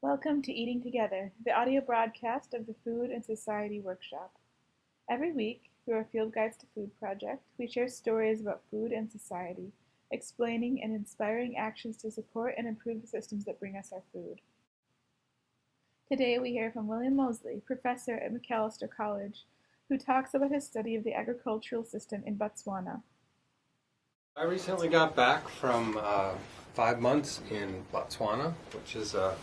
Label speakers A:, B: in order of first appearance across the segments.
A: Welcome to Eating Together, the audio broadcast of the Food and Society Workshop. Every week, through our Field Guides to Food project, we share stories about food and society, explaining and inspiring actions to support and improve the systems that bring us our food. Today we hear from William Moseley, professor at Macalester College, who talks about his study of the agricultural system in Botswana.
B: I recently got back from 5 months in Botswana, which is a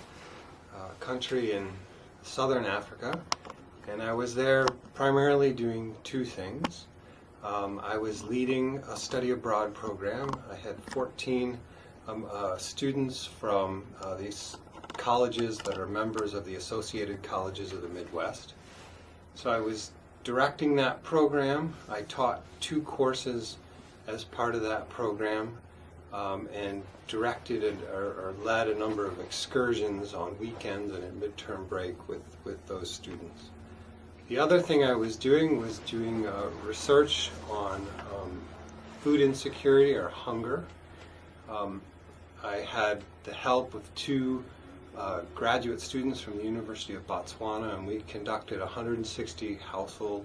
B: country in southern Africa, and I was there primarily doing two things. I was leading a study abroad program. I had 14 students from these colleges that are members of the Associated Colleges of the Midwest. So I was directing that program. I taught two courses as part of that program, and directed or led a number of excursions on weekends and at midterm break with those students. The other thing I was doing research on food insecurity or hunger. I had the help of two graduate students from the University of Botswana, and we conducted 160 household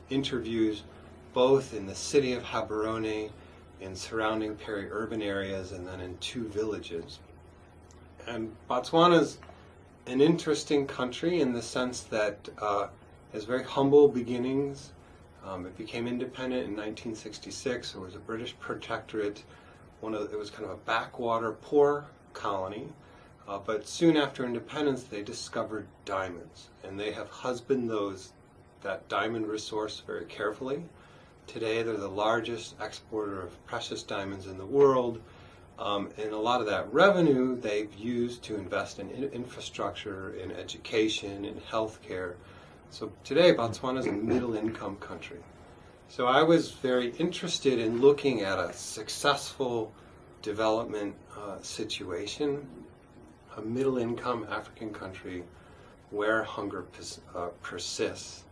B: interviews, both in the city of Gaborone, in surrounding peri-urban areas, and then in two villages. And Botswana is an interesting country in the sense that it has very humble beginnings. It became independent in 1966. It was a British protectorate. It was kind of a backwater, poor colony. But soon after independence, they discovered diamonds, and they have husbanded that diamond resource very carefully. Today, they're the largest exporter of precious diamonds in the world, and a lot of that revenue they've used to invest in infrastructure, in education, in healthcare. So today, Botswana is a middle-income country. So I was very interested in looking at a successful development situation, a middle-income African country where hunger persists.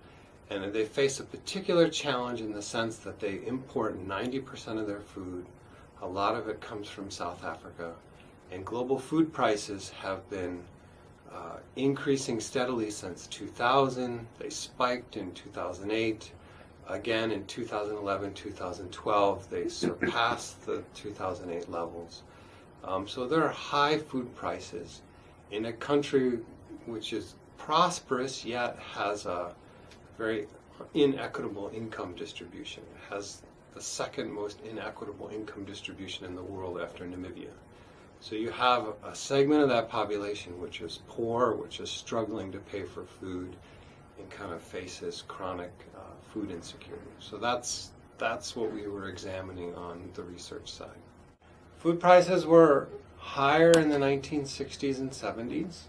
B: And they face a particular challenge in the sense that they import 90% of their food. A lot of it comes from South Africa. And global food prices have been increasing steadily since 2000. They spiked in 2008. Again in 2011, 2012, they surpassed the 2008 levels. So there are high food prices in a country which is prosperous yet has a very inequitable income distribution. It has the second most inequitable income distribution in the world after Namibia. So you have a segment of that population which is poor, which is struggling to pay for food, and kind of faces chronic food insecurity. So that's what we were examining on the research side. Food prices were higher in the 1960s and 70s.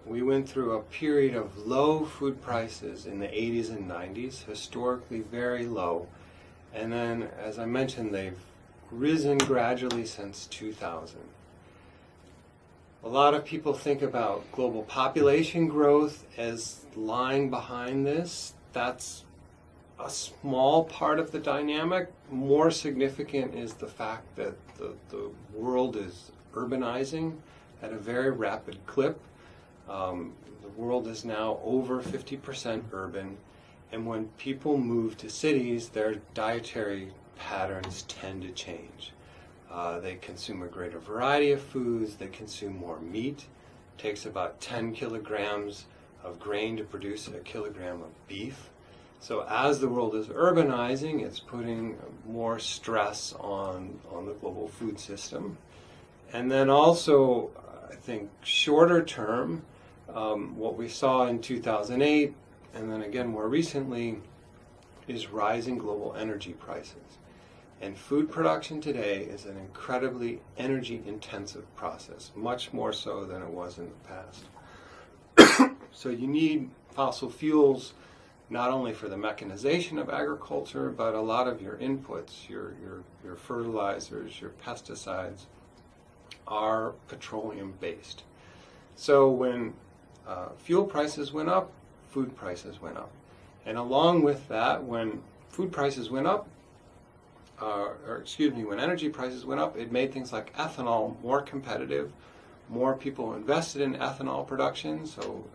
B: We went through a period of low food prices in the 80s and 90s, historically very low. And then, as I mentioned, they've risen gradually since 2000. A lot of people think about global population growth as lying behind this. That's a small part of the dynamic. More significant is the fact that the world is urbanizing at a very rapid clip. The world is now over 50% urban, and when people move to cities, their dietary patterns tend to change. They consume a greater variety of foods, they consume more meat. It takes about 10 kilograms of grain to produce a kilogram of beef. So as the world is urbanizing, it's putting more stress on the global food system. And then also, I think, shorter term, what we saw in 2008, and then again more recently, is rising global energy prices. And food production today is an incredibly energy-intensive process, much more so than it was in the past. So you need fossil fuels not only for the mechanization of agriculture, but a lot of your inputs, your fertilizers, your pesticides, are petroleum-based. So when fuel prices went up, food prices went up. And along with that, when food prices went up, when energy prices went up, it made things like ethanol more competitive, more people invested in ethanol production. So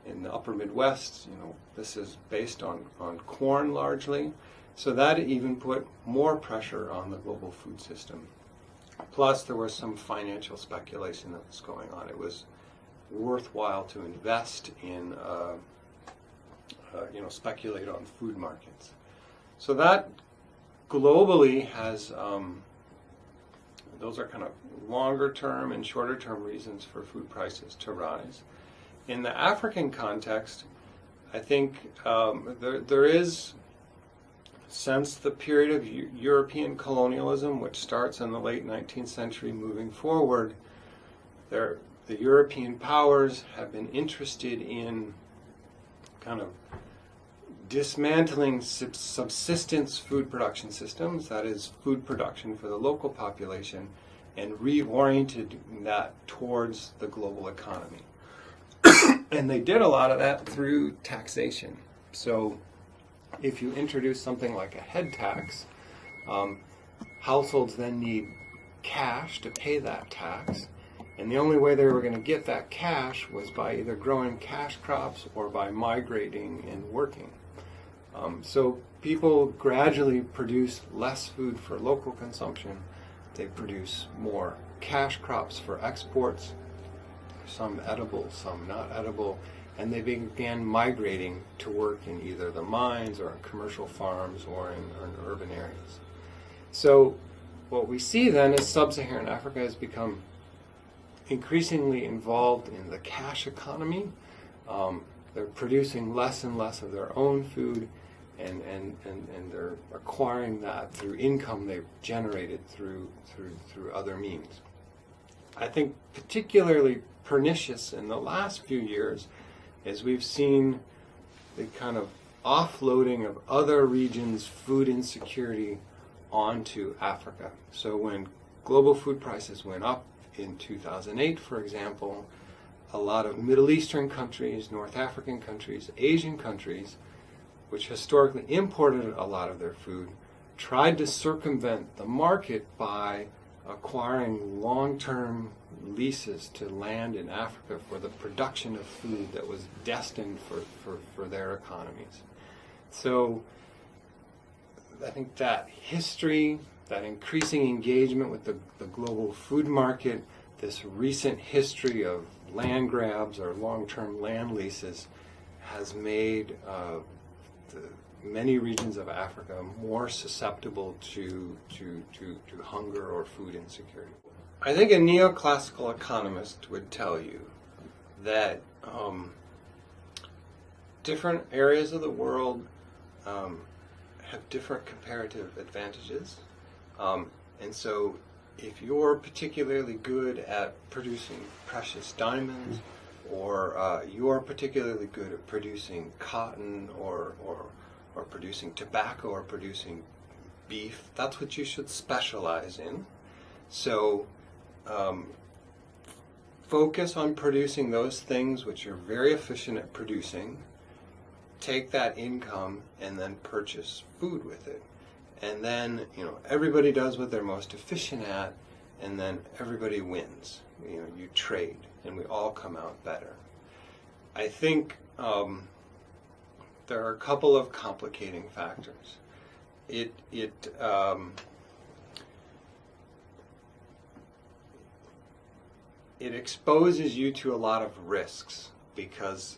B: in the upper Midwest, this is based on corn largely. So that even put more pressure on the global food system. Plus, there was some financial speculation that was going on. It was worthwhile to invest in, speculate on food markets. So that globally has, those are kind of longer term and shorter term reasons for food prices to rise. In the African context, I think there is, since the period of European colonialism, which starts in the late 19th century moving forward, the European powers have been interested in kind of dismantling subsistence food production systems, that is food production for the local population, and reoriented that towards the global economy. And they did a lot of that through taxation. So if you introduce something like a head tax, households then need cash to pay that tax. And the only way they were going to get that cash was by either growing cash crops or by migrating and working. So people gradually produce less food for local consumption. They produce more cash crops for exports, some edible, some not edible, and they began migrating to work in either the mines or in commercial farms or in urban areas. So what we see then is sub-Saharan Africa has become increasingly involved in the cash economy. They're producing less and less of their own food, and they're acquiring that through income they've generated through other means. I think particularly pernicious in the last few years is we've seen the kind of offloading of other regions' food insecurity onto Africa. So when global food prices went up in 2008, for example, a lot of Middle Eastern countries, North African countries, Asian countries, which historically imported a lot of their food, tried to circumvent the market by acquiring long-term leases to land in Africa for the production of food that was destined for their economies. So I think that history, that increasing engagement with the global food market, this recent history of land grabs or long-term land leases has made many regions of Africa more susceptible to hunger or food insecurity. I think a neoclassical economist would tell you that different areas of the world have different comparative advantages. And so if you're particularly good at producing precious diamonds, or you're particularly good at producing cotton or producing tobacco or producing beef, that's what you should specialize in. So focus on producing those things which you're very efficient at producing, take that income and then purchase food with it. And then, everybody does what they're most efficient at, and then everybody wins. You trade, and we all come out better. I think there are a couple of complicating factors. It exposes you to a lot of risks, because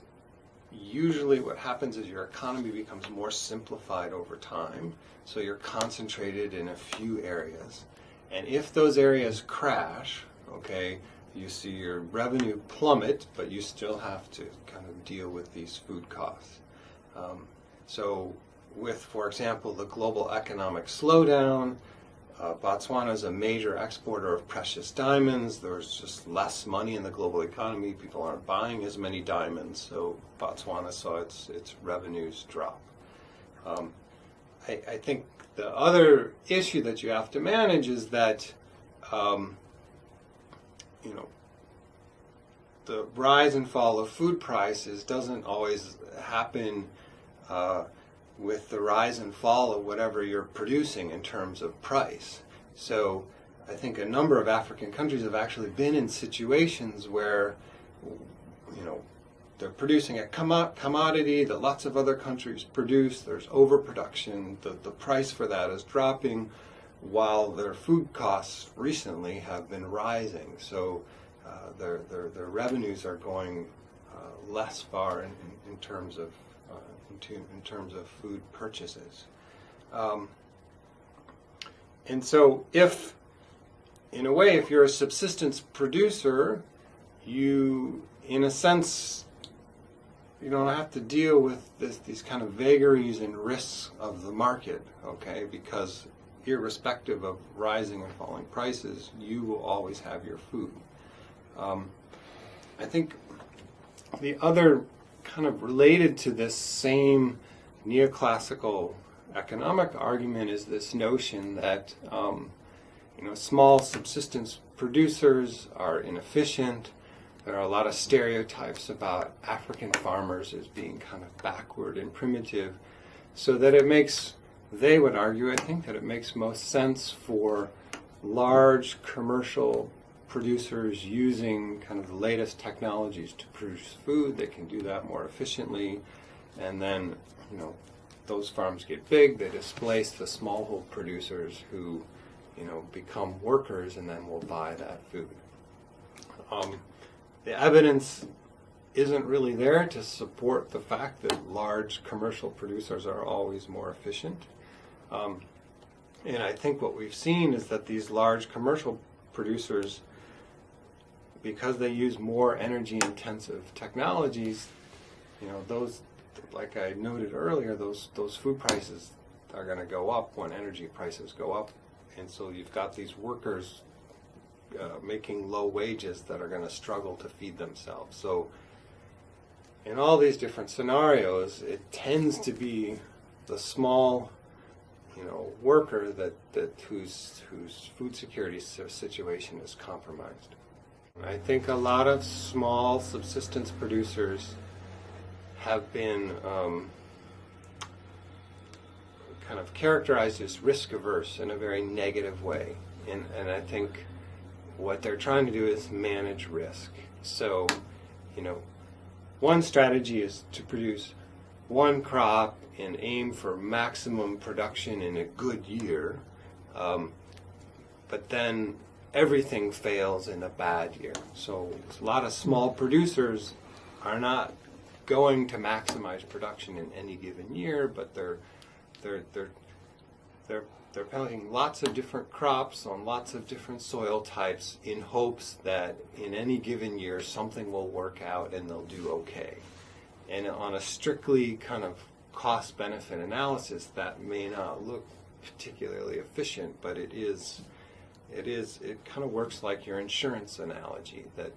B: usually what happens is your economy becomes more simplified over time, so you're concentrated in a few areas. And if those areas crash, you see your revenue plummet, but you still have to kind of deal with these food costs. So with, for example, the global economic slowdown, Botswana is a major exporter of precious diamonds. There's just less money in the global economy. People aren't buying as many diamonds, so Botswana saw its revenues drop. I think the other issue that you have to manage is that the rise and fall of food prices doesn't always happen with the rise and fall of whatever you're producing in terms of price. So I think a number of African countries have actually been in situations where, they're producing a commodity that lots of other countries produce. There's overproduction. The price for that is dropping, while their food costs recently have been rising. So their revenues are going less far in terms of food purchases. And so if you're a subsistence producer, you, in a sense, you don't have to deal with these kind of vagaries and risks of the market, okay? Because irrespective of rising and falling prices, you will always have your food. I think the other kind of related to this same neoclassical economic argument is this notion that small subsistence producers are inefficient. There are a lot of stereotypes about African farmers as being kind of backward and primitive, so that they would argue, I think, that it makes most sense for large commercial producers using kind of the latest technologies to produce food. They can do that more efficiently, and then, those farms get big, they displace the smallhold producers who, become workers and then will buy that food. The evidence isn't really there to support the fact that large commercial producers are always more efficient. And I think what we've seen is that these large commercial producers, because they use more energy-intensive technologies, those, like I noted earlier, those food prices are going to go up when energy prices go up. And so you've got these workers making low wages that are going to struggle to feed themselves. So in all these different scenarios, it tends to be the small, worker whose food security situation is compromised. I think a lot of small subsistence producers have been kind of characterized as risk averse in a very negative way, and I think what they're trying to do is manage risk. So, one strategy is to produce one crop and aim for maximum production in a good year, but then everything fails in a bad year. So a lot of small producers are not going to maximize production in any given year, but they're planting lots of different crops on lots of different soil types in hopes that in any given year something will work out and they'll do okay. And on a strictly kind of cost-benefit analysis, that may not look particularly efficient, but it kind of works like your insurance analogy, that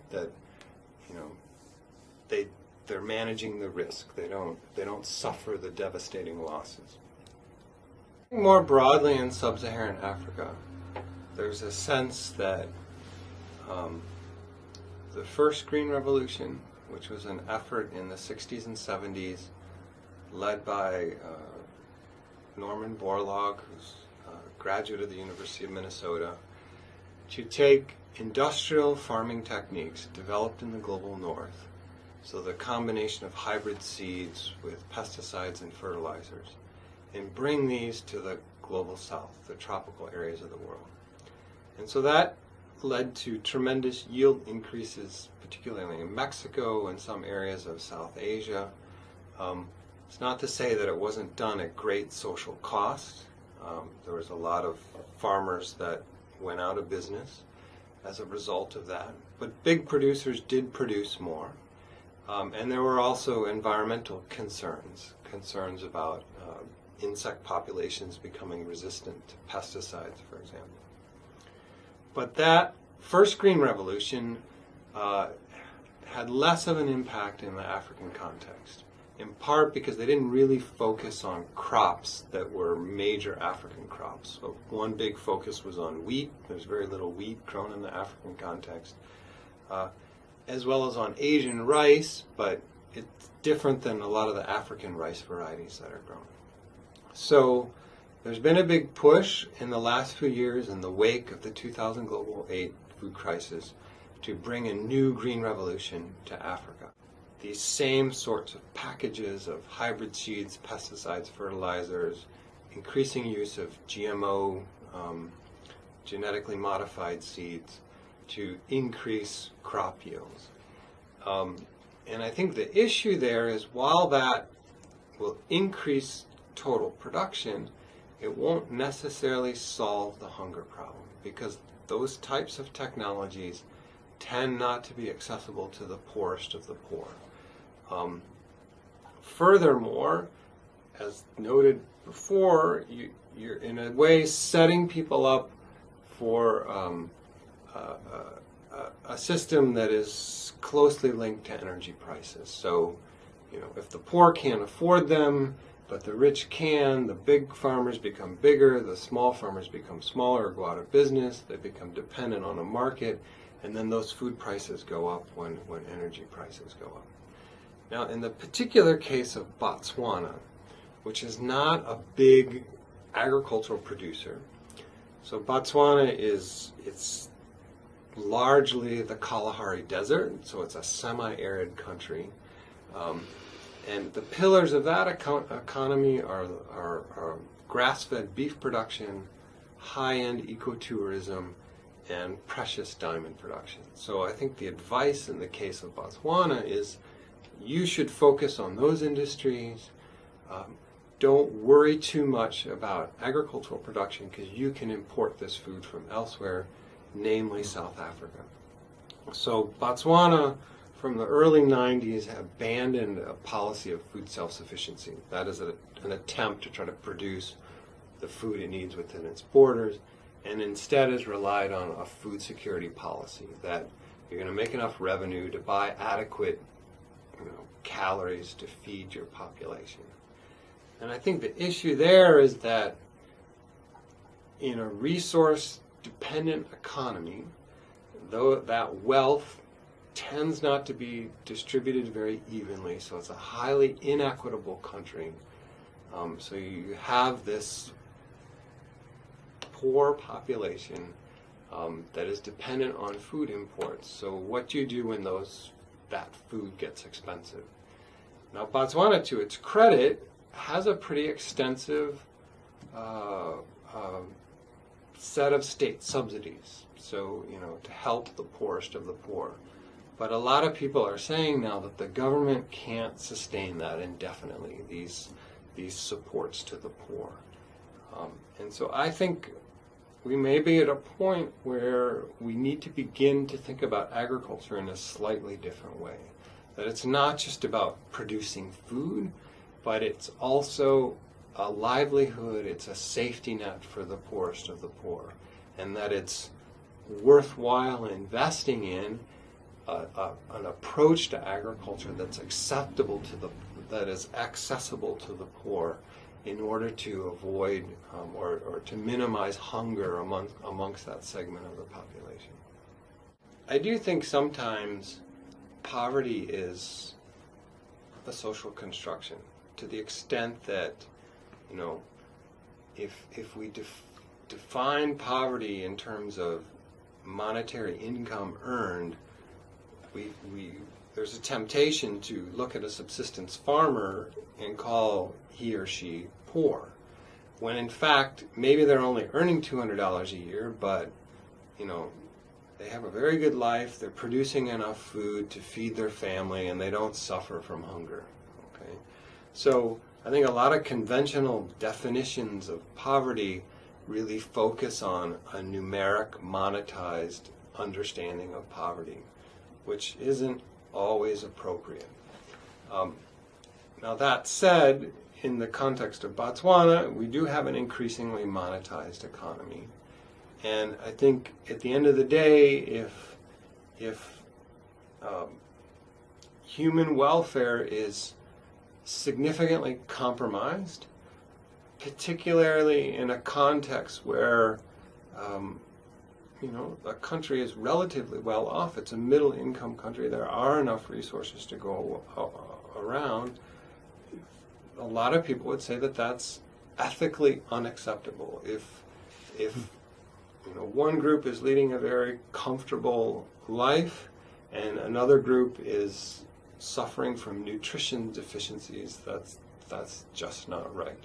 B: they're managing the risk. They don't suffer the devastating losses. More broadly in sub-Saharan Africa, there's a sense that the first Green Revolution, which was an effort in the 60s and 70s, led by Norman Borlaug, who's a graduate of the University of Minnesota, to take industrial farming techniques developed in the global north, so the combination of hybrid seeds with pesticides and fertilizers, and bring these to the global south, the tropical areas of the world. And so that led to tremendous yield increases, particularly in Mexico and some areas of South Asia. It's not to say that it wasn't done at great social cost. There was a lot of farmers that went out of business as a result of that. But big producers did produce more. And there were also environmental concerns about insect populations becoming resistant to pesticides, for example. But that first Green Revolution had less of an impact in the African context, in part because they didn't really focus on crops that were major African crops. So one big focus was on wheat. There's very little wheat grown in the African context, as well as on Asian rice, but it's different than a lot of the African rice varieties that are grown. So there's been a big push in the last few years in the wake of the 2000 global aid food crisis to bring a new green revolution to Africa. These same sorts of packages of hybrid seeds, pesticides, fertilizers, increasing use of GMO, genetically modified seeds to increase crop yields. And I think the issue there is while that will increase total production, it won't necessarily solve the hunger problem because those types of technologies tend not to be accessible to the poorest of the poor. Furthermore, as noted before, you're in a way setting people up for a system that is closely linked to energy prices. So, if the poor can't afford them, but the rich can, the big farmers become bigger, the small farmers become smaller or go out of business, they become dependent on a market, and then those food prices go up when energy prices go up. Now, in the particular case of Botswana, which is not a big agricultural producer, so Botswana it's largely the Kalahari Desert, so it's a semi-arid country. And the pillars of that economy are grass-fed beef production, high-end ecotourism, and precious diamond production. So I think the advice in the case of Botswana is you should focus on those industries. Don't worry too much about agricultural production because you can import this food from elsewhere, namely South Africa. So Botswana, from the early 90s, abandoned a policy of food self-sufficiency. That is an attempt to try to produce the food it needs within its borders, and instead has relied on a food security policy that you're going to make enough revenue to buy adequate calories to feed your population. And I think the issue there is that in a resource-dependent economy, though that wealth tends not to be distributed very evenly, so it's a highly inequitable country. So you have this poor population that is dependent on food imports. So what do you do when that food gets expensive? Now Botswana, to its credit, has a pretty extensive set of state subsidies, so to help the poorest of the poor. But a lot of people are saying now that the government can't sustain that indefinitely, these supports to the poor. And so I think we may be at a point where we need to begin to think about agriculture in a slightly different way. That it's not just about producing food, but it's also a livelihood, it's a safety net for the poorest of the poor, and that it's worthwhile investing in an approach to agriculture that is accessible to the poor in order to avoid or to minimize hunger amongst that segment of the population. I do think sometimes poverty is a social construction to the extent that, if we define poverty in terms of monetary income earned, there's a temptation to look at a subsistence farmer and call he or she poor, when in fact maybe they're only earning $200 a year, but they have a very good life, they're producing enough food to feed their family, and they don't suffer from hunger. Okay, so I think a lot of conventional definitions of poverty really focus on a numeric, monetized understanding of poverty, which isn't always appropriate. Now that said, in the context of Botswana, we do have an increasingly monetized economy. And I think at the end of the day, if human welfare is significantly compromised, particularly in a context where a country is relatively well off, it's a middle income country, there are enough resources to go around, a lot of people would say that that's ethically unacceptable. If one group is leading a very comfortable life and another group is suffering from nutrition deficiencies, that's just not right.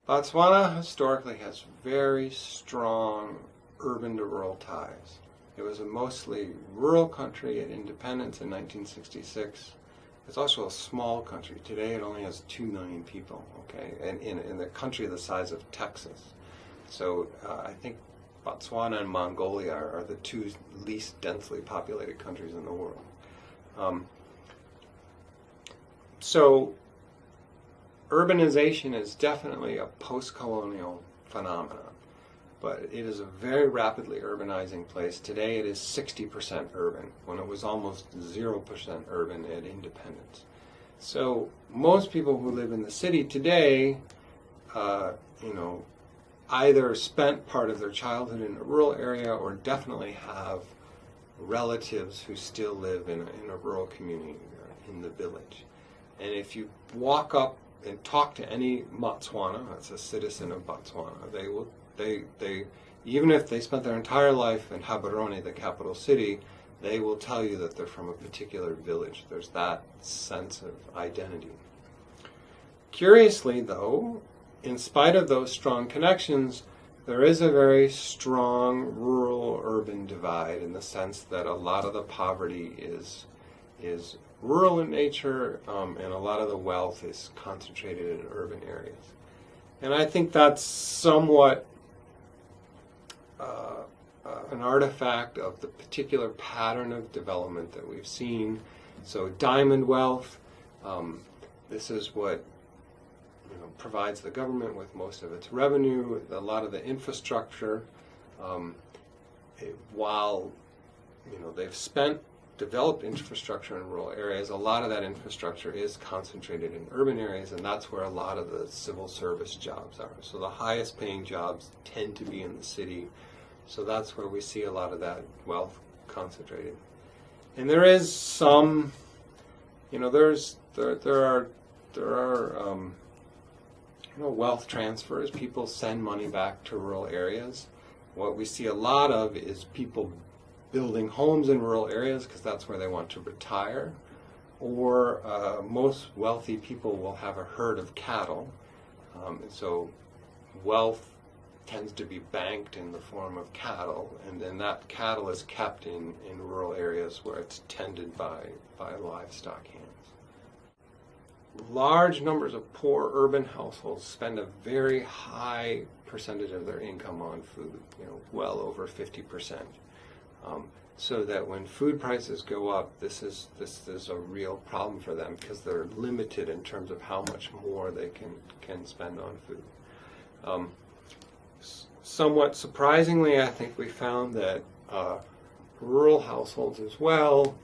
B: Botswana historically has very strong urban to rural ties. It was a mostly rural country at independence in 1966. It's also a small country. Today it only has 2 million people, okay, and in a country the size of Texas. So I think Botswana and Mongolia are the two least densely populated countries in the world. So urbanization is definitely a post-colonial phenomenon, but it is a very rapidly urbanizing place. Today it is 60% urban, when it was almost 0% urban at independence. So most people who live in the city today, either spent part of their childhood in a rural area or definitely have relatives who still live in a rural community or in the village. And if you walk up and talk to any Botswana, that's a citizen of Botswana, they even if they spent their entire life in Gaborone, the capital city, they will tell you that they're from a particular village. There's that sense of identity. Curiously, though, in spite of those strong connections, there is a very strong rural-urban divide in the sense that a lot of the poverty is rural in nature, and a lot of the wealth is concentrated in urban areas. And I think that's somewhat an artifact of the particular pattern of development that we've seen. So diamond wealth, this is what provides the government with most of its revenue, a lot of the infrastructure. While they've developed infrastructure in rural areas, a lot of that infrastructure is concentrated in urban areas, and that's where a lot of the civil service jobs are. So the highest paying jobs tend to be in the city. So that's where we see a lot of that wealth concentrated. And there is some, there are wealth transfers. People send money back to rural areas. What we see a lot of is people building homes in rural areas because that's where they want to retire. Or most wealthy people will have a herd of cattle. And so wealth tends to be banked in the form of cattle, and then that cattle is kept in rural areas where it's tended by livestock hands. Large numbers of poor urban households spend a very high percentage of their income on food, well over 50%. So that when food prices go up, this is a real problem for them because they're limited in terms of how much more they can spend on food. Somewhat surprisingly, I think we found that rural households as well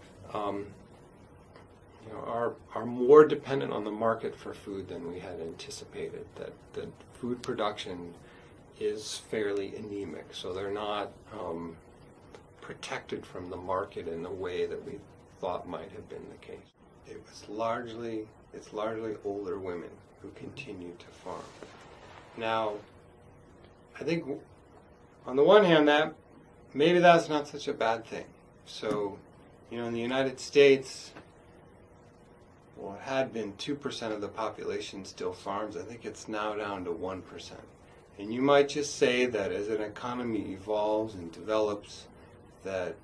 B: are more dependent on the market for food than we had anticipated. That food production is fairly anemic, so they're not protected from the market in the way that we thought might have been the case. It's largely older women who continue to farm. Now, I think on the one hand that maybe that's not such a bad thing. So, in the United States, well, it had been 2% of the population still farms. I think it's now down to 1%. And you might just say that as an economy evolves and develops, that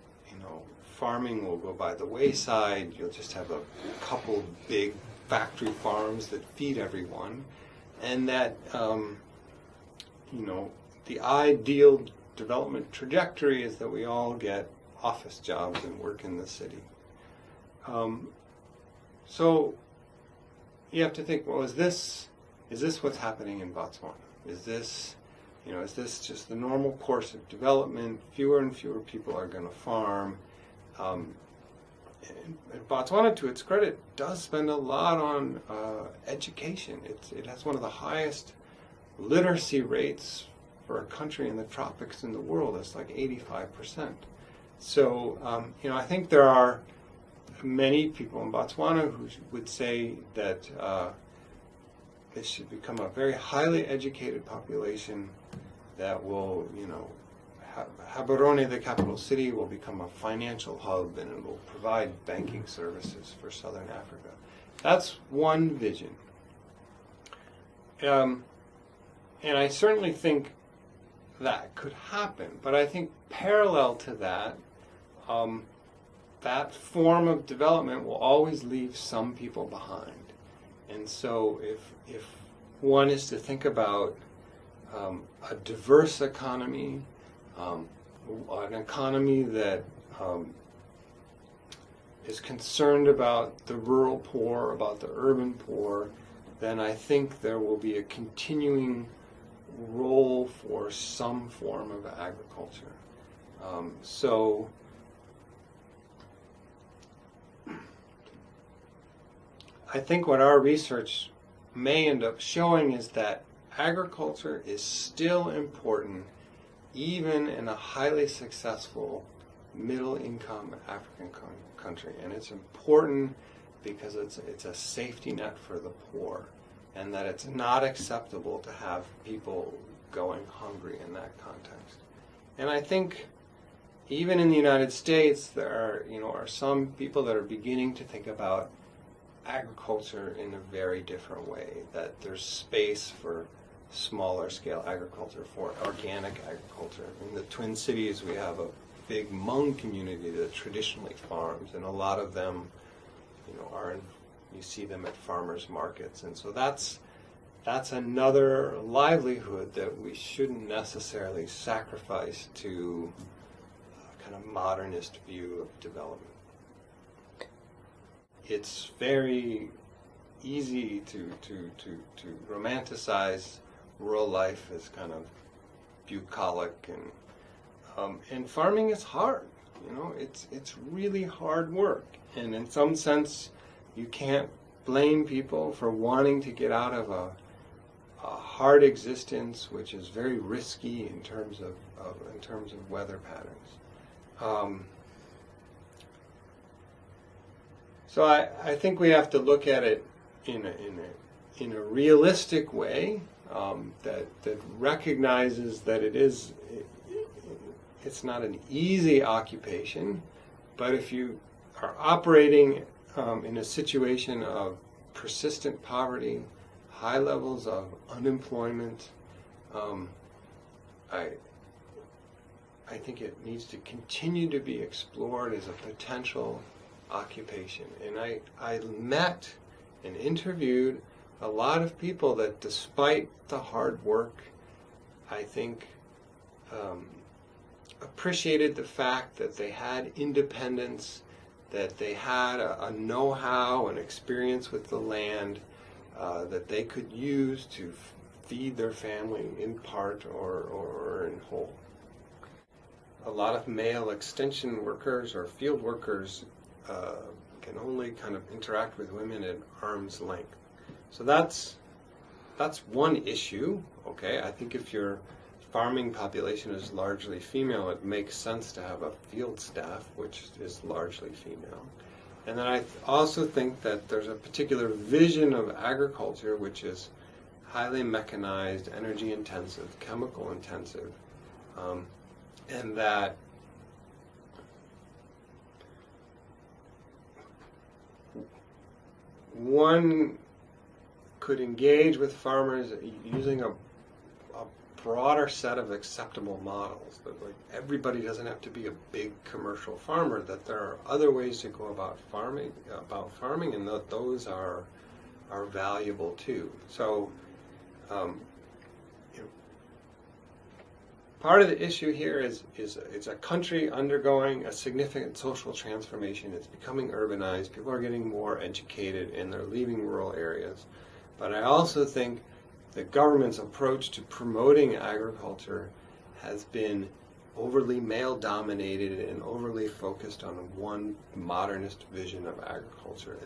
B: farming will go by the wayside. You'll just have a couple big factory farms that feed everyone, and that the ideal development trajectory is that we all get office jobs and work in the city. So you have to think, well, is this what's happening in Botswana? Is this just the normal course of development? Fewer and fewer people are going to farm. And Botswana, to its credit, does spend a lot on education. It has one of the highest literacy rates for a country in the tropics in the world. It's like 85%. So, I think there are many people in Botswana who would say that it should become a very highly educated population that will, Gaborone, the capital city, will become a financial hub, and it will provide banking services for southern Africa. That's one vision. And I certainly think that could happen, but I think parallel to that, that form of development will always leave some people behind. And so if one is to think about a diverse economy, an economy that is concerned about the rural poor, about the urban poor, then I think there will be a continuing role for some form of agriculture. So I think what our research may end up showing is that agriculture is still important even in a highly successful middle-income African country. And it's important because it's a safety net for the poor, and that it's not acceptable to have people going hungry in that context. And I think even in the United States, there are some people that are beginning to think about agriculture in a very different way, that there's space for smaller scale agriculture, for organic agriculture. In the Twin Cities, we have a big Hmong community that traditionally farms, and a lot of them, you see them at farmers markets. And so that's another livelihood that we shouldn't necessarily sacrifice to a kind of modernist view of development. It's very easy to romanticize rural life as kind of bucolic, and farming is hard. It's really hard work, and in some sense, you can't blame people for wanting to get out of a hard existence, which is very risky in terms of weather patterns. So I think we have to look at it in a realistic way that recognizes that it's not an easy occupation, but if you are operating in a situation of persistent poverty, high levels of unemployment, I think it needs to continue to be explored as a potential occupation. And I met and interviewed a lot of people that, despite the hard work, I think appreciated the fact that they had independence, that they had a know-how and experience with the land that they could use to feed their family in part or in whole. A lot of male extension workers or field workers can only kind of interact with women at arm's length. So that's one issue. Okay, I think if your farming population is largely female, it makes sense to have a field staff which is largely female. And then I also think that there's a particular vision of agriculture which is highly mechanized, energy intensive, chemical intensive, and that one could engage with farmers using a broader set of acceptable models. That everybody doesn't have to be a big commercial farmer. That there are other ways to go about farming, and that those are valuable too. So, part of the issue here is it's a country undergoing a significant social transformation. It's becoming urbanized. People are getting more educated, and they're leaving rural areas. But I also think the government's approach to promoting agriculture has been overly male-dominated and overly focused on one modernist vision of agriculture.